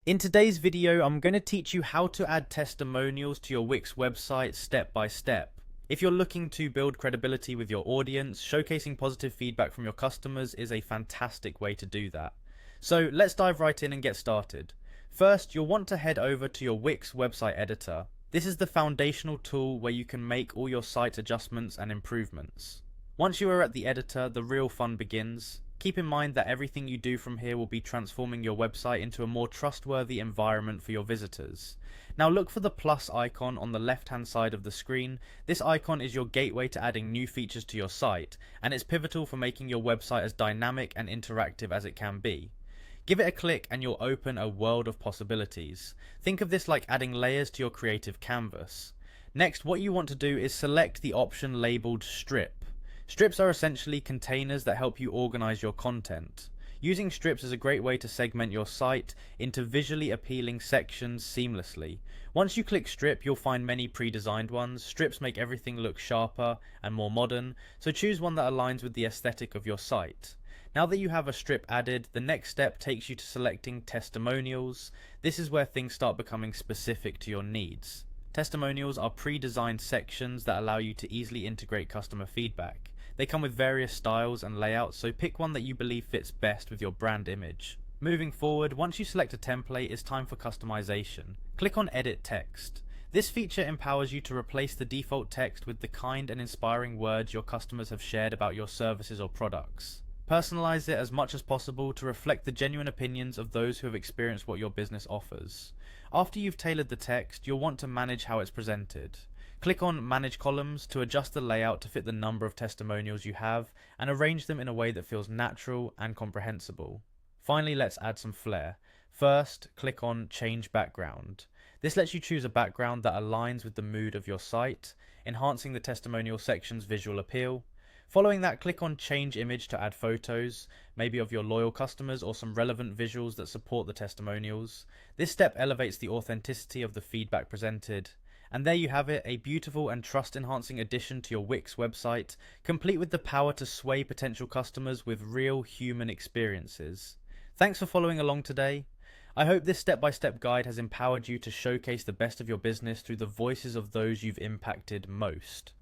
In today's video, I'm going to teach you how to add testimonials to your Wix website step by step. If you're looking to build credibility with your audience, showcasing positive feedback from your customers is a fantastic way to do that. So let's dive right in and get started. First, you'll want to head over to your Wix website editor. This is the foundational tool where you can make all your site adjustments and improvements. Once you are at the editor, the real fun begins. Keep in mind that everything you do from here will be transforming your website into a more trustworthy environment for your visitors. Now look for the plus icon on the left hand side of the screen. This icon is your gateway to adding new features to your site, and it's pivotal for making your website as dynamic and interactive as it can be. Give it a click and you'll open a world of possibilities. Think of this like adding layers to your creative canvas. Next, what you want to do is select the option labeled Strip. Strips are essentially containers that help you organize your content. Using strips is a great way to segment your site into visually appealing sections seamlessly. Once you click strip, you'll find many pre-designed ones. Strips make everything look sharper and more modern, so choose one that aligns with the aesthetic of your site. Now that you have a strip added, the next step takes you to selecting testimonials. This is where things start becoming specific to your needs. Testimonials are pre-designed sections that allow you to easily integrate customer feedback. They come with various styles and layouts, so pick one that you believe fits best with your brand image. Moving forward, once you select a template, it's time for customization. Click on Edit Text. This feature empowers you to replace the default text with the kind and inspiring words your customers have shared about your services or products. Personalize it as much as possible to reflect the genuine opinions of those who have experienced what your business offers. After you've tailored the text, you'll want to manage how it's presented. Click on Manage Columns to adjust the layout to fit the number of testimonials you have and arrange them in a way that feels natural and comprehensible. Finally, let's add some flair. First, click on Change Background. This lets you choose a background that aligns with the mood of your site, enhancing the testimonial section's visual appeal. Following that, click on Change Image to add photos, maybe of your loyal customers or some relevant visuals that support the testimonials. This step elevates the authenticity of the feedback presented. And there you have it, a beautiful and trust-enhancing addition to your Wix website, complete with the power to sway potential customers with real human experiences. Thanks for following along today. I hope this step-by-step guide has empowered you to showcase the best of your business through the voices of those you've impacted most.